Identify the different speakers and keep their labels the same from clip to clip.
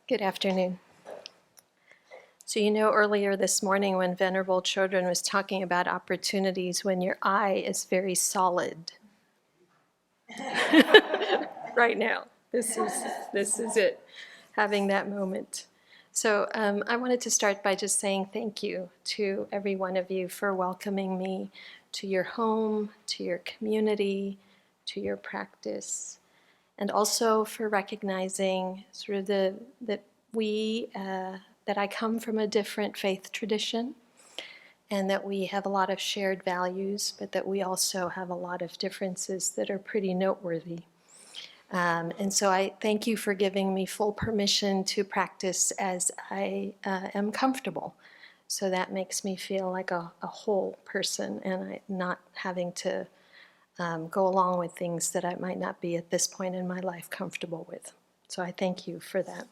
Speaker 1: Good afternoon. So earlier this morning when Venerable Children was talking about opportunities when your eye is very solid. Right now, this is it, having that moment. So I wanted to start by just saying thank you to every one of you for welcoming me to your home, to your community, to your practice, and also for recognizing sort of that I come from a different faith tradition, and that we have a lot of shared values, but that we also have a lot of differences that are pretty noteworthy. And so I thank you for giving me full permission to practice as I am comfortable. So that makes me feel like a whole person, and not having to go along with things that I might not be at this point in my life comfortable with. So I thank you for that.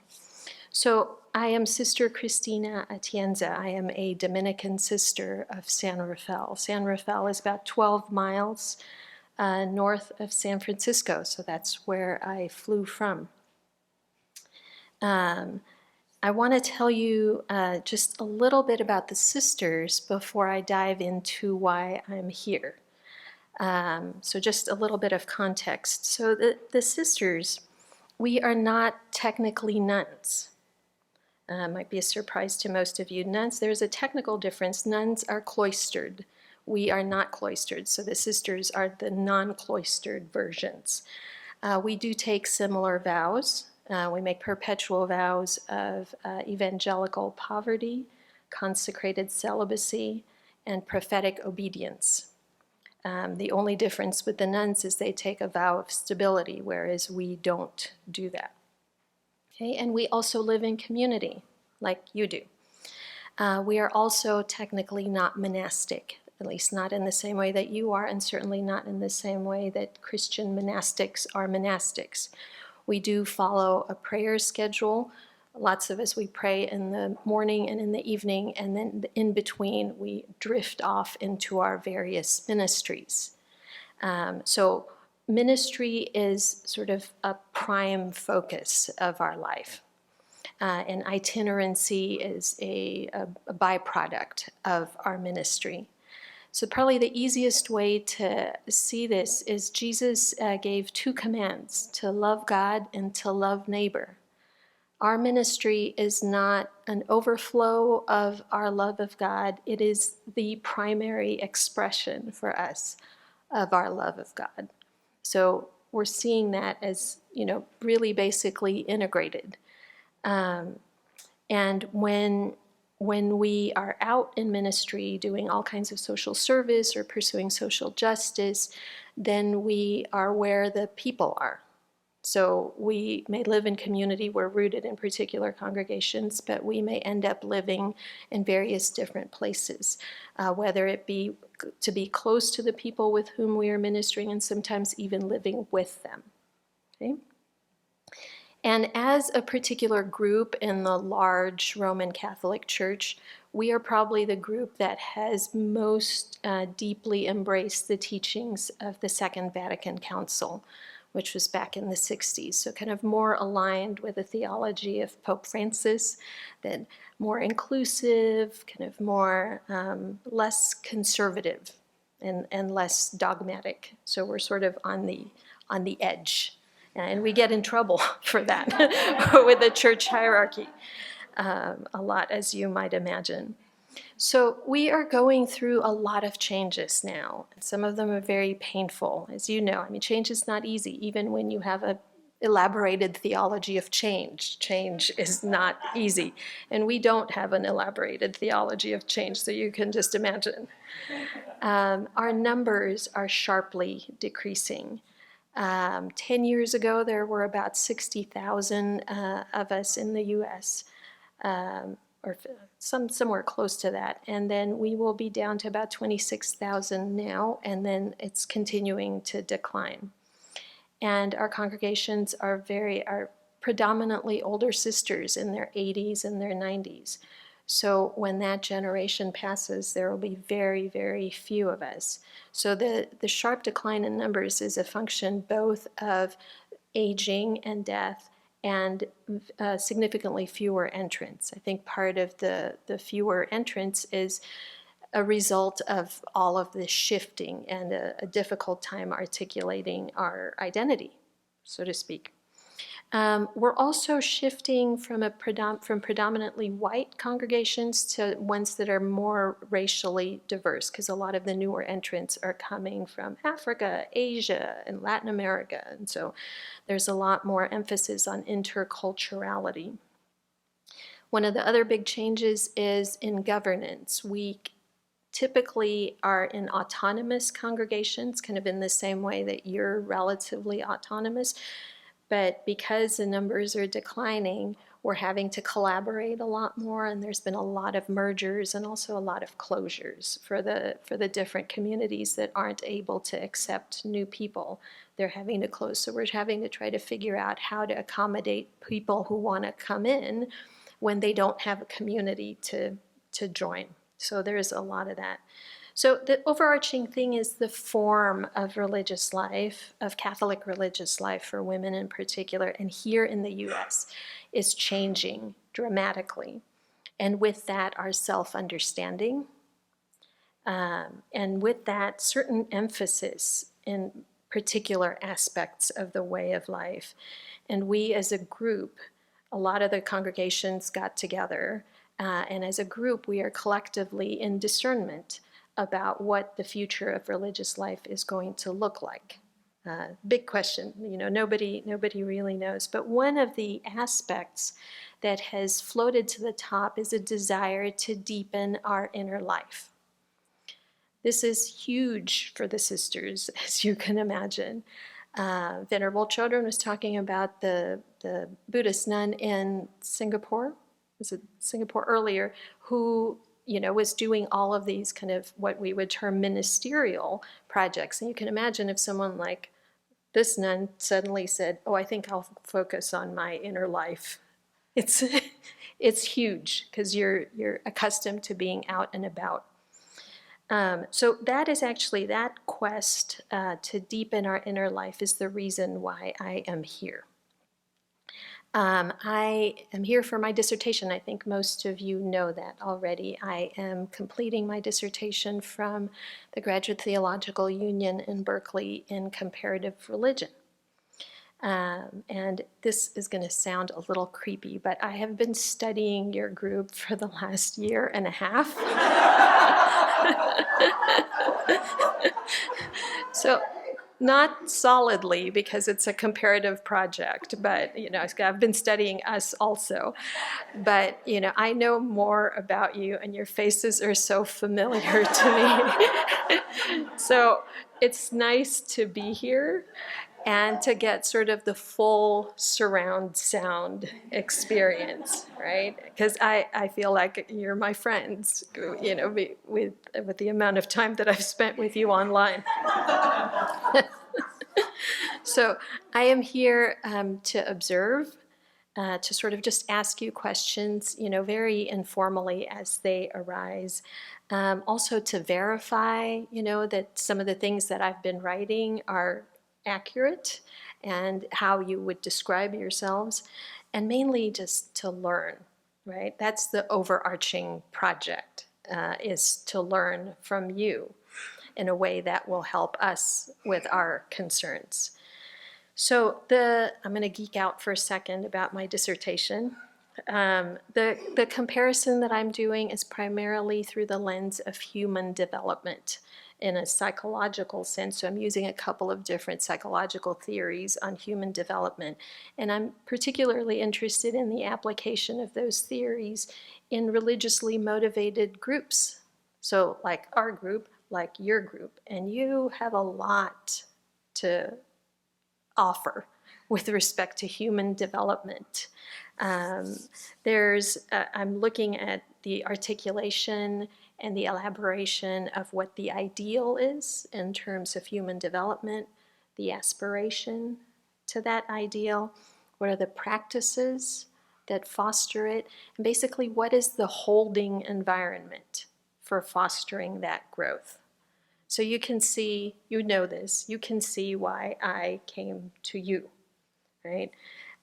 Speaker 1: So I am Sister Cristina Atienza. I am a Dominican sister of San Rafael. San Rafael is about 12 miles north of San Francisco, so that's where I flew from. I want to tell you just a little bit about the sisters before I dive into why I'm here. So just a little bit of context. So the sisters, we are not technically nuns. Might be a surprise to most of you. Nuns, there's a technical difference. Nuns are cloistered. We are not cloistered. So the sisters are the non-cloistered versions. We do take similar vows. We make perpetual vows of evangelical poverty, consecrated celibacy, and prophetic obedience. The only difference with the nuns is they take a vow of stability, whereas we don't do that. Okay, and we also live in community, like you do. We are also technically not monastic, at least not in the same way that you are, and certainly not in the same way that Christian monastics are monastics. We do follow a prayer schedule. Lots of us, we pray in the morning and in the evening, and then in between we drift off into our various ministries. So ministry is sort of a prime focus of our life. And itinerancy is a byproduct of our ministry. So probably the easiest way to see this is Jesus gave two commands: to love God and to love neighbor. Our ministry is not an overflow of our love of God. It is the primary expression for us of our love of God. So we're seeing that as, really basically integrated. And when we are out in ministry doing all kinds of social service or pursuing social justice, then we are where the people are. So we may live in community, we're rooted in particular congregations, but we may end up living in various different places, whether it be to be close to the people with whom we are ministering, and sometimes even living with them. Okay? And as a particular group in the large Roman Catholic Church, we are probably the group that has most deeply embraced the teachings of the Second Vatican Council, which was back in the 60s. So kind of more aligned with the theology of Pope Francis, that more inclusive, kind of more less conservative and less dogmatic. So we're sort of on the edge. And we get in trouble for that with the church hierarchy a lot, as you might imagine. So we are going through a lot of changes now. Some of them are very painful, as you know. I mean, change is not easy, even when you have an elaborated theology of change. Change is not easy. And we don't have an elaborated theology of change, so you can just imagine. Our numbers are sharply decreasing. 10 years ago, there were about 60,000 of us in the U.S., or somewhere close to that. And then we will be down to about 26,000 now, and then it's continuing to decline. And our congregations are predominantly older sisters in their 80s and their 90s. So when that generation passes, there will be very, very few of us. So the sharp decline in numbers is a function both of aging and death and significantly fewer entrants. I think part of the fewer entrants is a result of all of this shifting and a difficult time articulating our identity, so to speak. We're also shifting from predominantly white congregations to ones that are more racially diverse, because a lot of the newer entrants are coming from Africa, Asia, and Latin America. And so there's a lot more emphasis on interculturality. One of the other big changes is in governance. We typically are in autonomous congregations, kind of in the same way that you're relatively autonomous. But because the numbers are declining, we're having to collaborate a lot more, and there's been a lot of mergers and also a lot of closures for the different communities that aren't able to accept new people. They're having to close. So we're having to try to figure out how to accommodate people who want to come in when they don't have a community to join. So there's a lot of that. So the overarching thing is the form of religious life, of Catholic religious life for women in particular, and here in the US, is changing dramatically. And with that, our self-understanding, and with that, certain emphasis in particular aspects of the way of life. And we as a group, a lot of the congregations got together, and as a group, we are collectively in discernment about what the future of religious life is going to look like. Big question, nobody really knows. But one of the aspects that has floated to the top is a desire to deepen our inner life. This is huge for the sisters, as you can imagine. Venerable Chodron was talking about the Buddhist nun in Singapore, was it Singapore earlier, who was doing all of these kind of what we would term ministerial projects. And you can imagine if someone like this nun suddenly said, oh, I think I'll focus on my inner life. It's huge because you're accustomed to being out and about. So that is actually, that quest to deepen our inner life is the reason why I am here. I am here for my dissertation. I think most of you know that already. I am completing my dissertation from the Graduate Theological Union in Berkeley in comparative religion. And this is going to sound a little creepy, but I have been studying your group for the last year and a half. So, not solidly because it's a comparative project, but I've been studying us also. But I know more about you, and your faces are so familiar to me. So it's nice to be here and to get sort of the full surround sound experience, right? Because I feel like you're my friends, with the amount of time that I've spent with you online. So I am here to observe, to sort of just ask you questions, very informally as they arise. Also to verify, that some of the things that I've been writing are accurate and how you would describe yourselves, and mainly just to learn, right? That's the overarching project, is to learn from you in a way that will help us with our concerns. So I'm going to geek out for a second about my dissertation. The comparison that I'm doing is primarily through the lens of human development in a psychological sense. So I'm using a couple of different psychological theories on human development. And I'm particularly interested in the application of those theories in religiously motivated groups. So like our group, like your group, and you have a lot to offer with respect to human development. I'm looking at the articulation and the elaboration of what the ideal is in terms of human development, the aspiration to that ideal, what are the practices that foster it, and basically what is the holding environment for fostering that growth. So you can see, you can see why I came to you, right?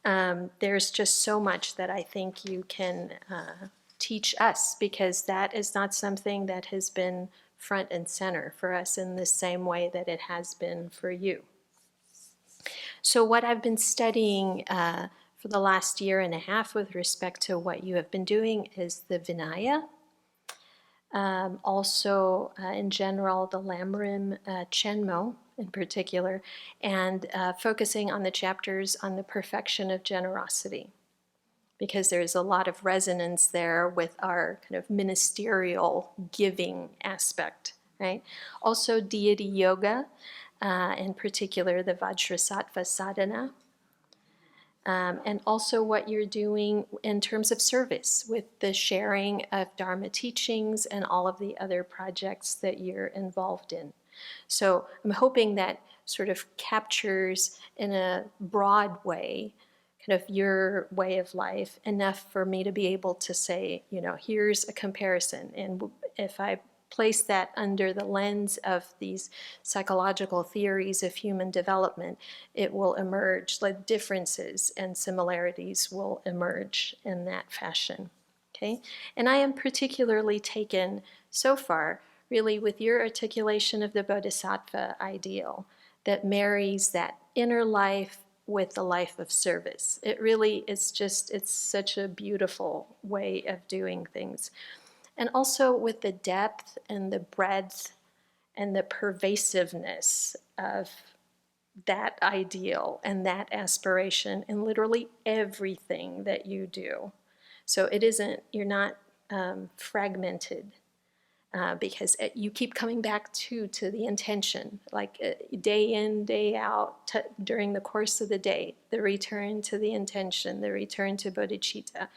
Speaker 1: There's just so much that I think you can teach us, because that is not something that has been front and center for us in the same way that it has been for you. So what I've been studying for the last year and a half with respect to what you have been doing is the Vinaya. Also, in general, the Lamrim Chenmo in particular, and focusing on the chapters on the perfection of generosity, because there's a lot of resonance there with our kind of ministerial giving aspect, right? Also, deity yoga, in particular, the Vajrasattva sadhana, and also what you're doing in terms of service with the sharing of Dharma teachings and all of the other projects that you're involved in. So I'm hoping that sort of captures in a broad way kind of your way of life enough for me to be able to say, you know, here's a comparison. And if I place that under the lens of these psychological theories of human development, it will emerge, like differences and similarities will emerge in that fashion. Okay? And I am particularly taken so far really with your articulation of the Bodhisattva ideal that marries that inner life with the life of service. It really is just, it's such a beautiful way of doing things. And also with the depth and the breadth and the pervasiveness of that ideal and that aspiration in literally everything that you do. So it isn't, you're not fragmented, because you keep coming back to the intention, like day in, day out, during the course of the day, the return to the intention, the return to bodhicitta.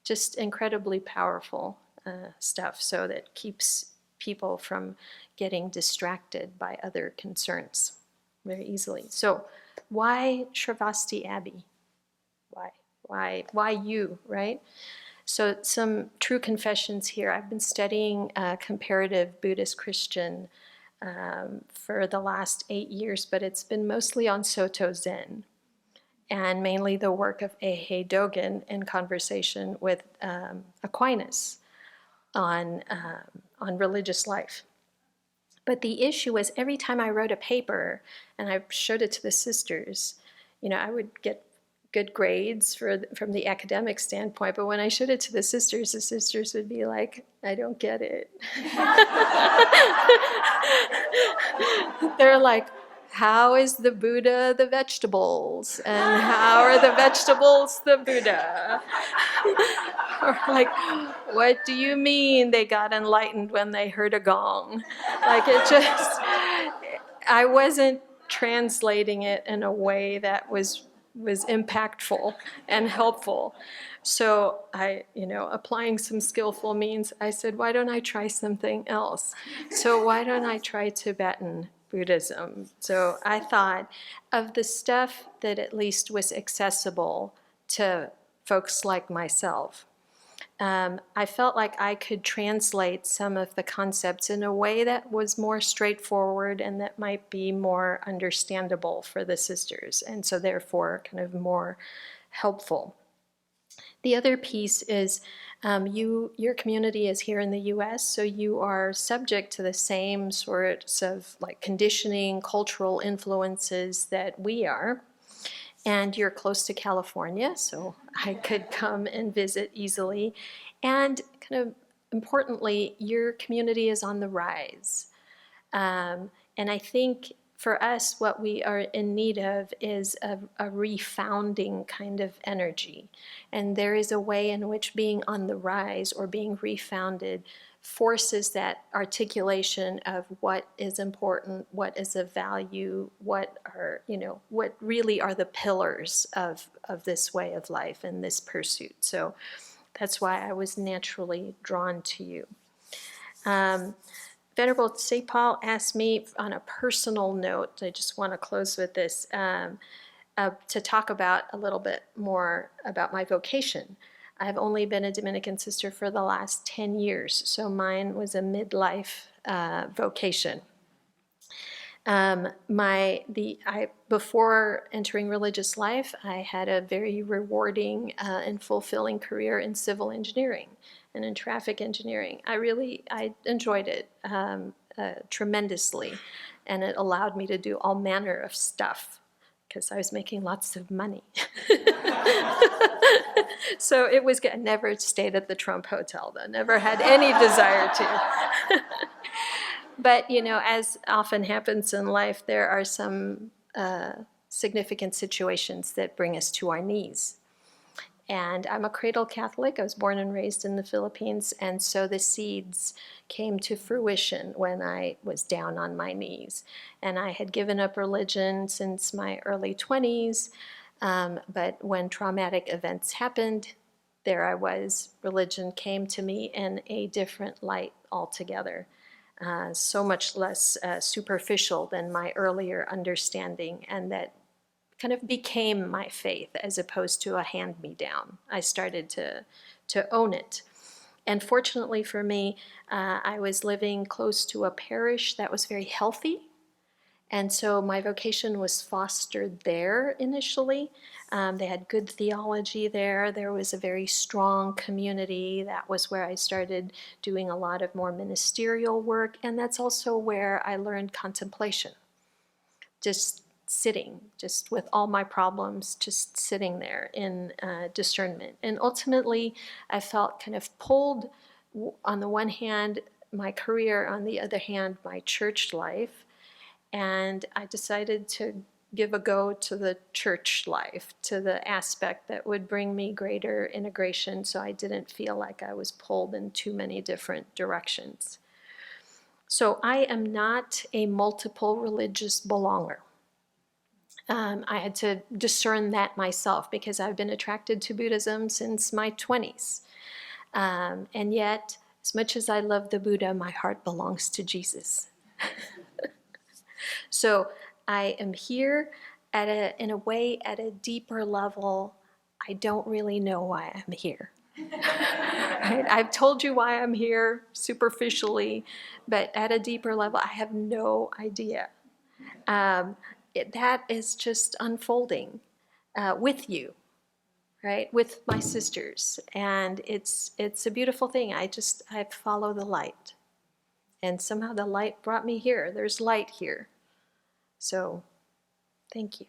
Speaker 1: Just incredibly powerful stuff, so that keeps people from getting distracted by other concerns very easily. So why Sravasti Abbey? Why you, right? So some true confessions here. I've been studying comparative Buddhist Christian for the last 8 years, but it's been mostly on Soto Zen, and mainly the work of Eihei Dogen in conversation with Aquinas on religious life. But the issue was every time I wrote a paper and I showed it to the sisters, you know, I would get good grades from the academic standpoint, but when I showed it to the sisters would be like, I don't get it. They're like, how is the Buddha the vegetables? And how are the vegetables the Buddha? Or like, what do you mean they got enlightened when they heard a gong? Like it just, I wasn't translating it in a way that was impactful and helpful. So I, you know, applying some skillful means, I said, why don't I try something else? So why don't I try Tibetan Buddhism? So I thought of the stuff that at least was accessible to folks like myself. I felt like I could translate some of the concepts in a way that was more straightforward and that might be more understandable for the sisters, and so therefore kind of more helpful. The other piece is your community is here in the US, so you are subject to the same sorts of like conditioning, cultural influences that we are. And you're close to California, so I could come and visit easily. And kind of importantly, your community is on the rise. And I think for us, what we are in need of is a refounding kind of energy. And there is a way in which being on the rise or being refounded forces that articulation of what is important, what is of value, what are, you know, what really are the pillars of this way of life and this pursuit. So that's why I was naturally drawn to you. Venerable St. Paul asked me on a personal note, I just want to close with this, to talk about a little bit more about my vocation. I've only been a Dominican sister for the last 10 years, so mine was a midlife vocation. Before entering religious life, I had a very rewarding and fulfilling career in civil engineering and in traffic engineering. I enjoyed it tremendously, and it allowed me to do all manner of stuff because I was making lots of money. So it was good. I never stayed at the Trump Hotel, though. Never had any desire to. But, as often happens in life, there are some significant situations that bring us to our knees. And I'm a cradle Catholic. I was born and raised in the Philippines, and so the seeds came to fruition when I was down on my knees. And I had given up religion since my early 20s, but when traumatic events happened, there I was. Religion came to me in a different light altogether. So much less superficial than my earlier understanding, and that kind of became my faith as opposed to a hand-me-down. I started to own it. And fortunately for me, I was living close to a parish that was very healthy. And so my vocation was fostered there initially. They had good theology there. There was a very strong community. That was where I started doing a lot of more ministerial work. And that's also where I learned contemplation. Just sitting, just with all my problems, just sitting there in discernment. And ultimately, I felt kind of pulled, on the one hand, my career, on the other hand, my church life. And I decided to give a go to the church life, to the aspect that would bring me greater integration, so I didn't feel like I was pulled in too many different directions. So I am not a multiple religious belonger. I had to discern that myself because I've been attracted to Buddhism since my 20s. And yet, as much as I love the Buddha, my heart belongs to Jesus. So I am here in a way, at a deeper level. I don't really know why I'm here. Right? I've told you why I'm here superficially, but at a deeper level, I have no idea. That is just unfolding with you, right? With my sisters, and it's a beautiful thing. I follow the light, and somehow the light brought me here. There's light here. So, thank you.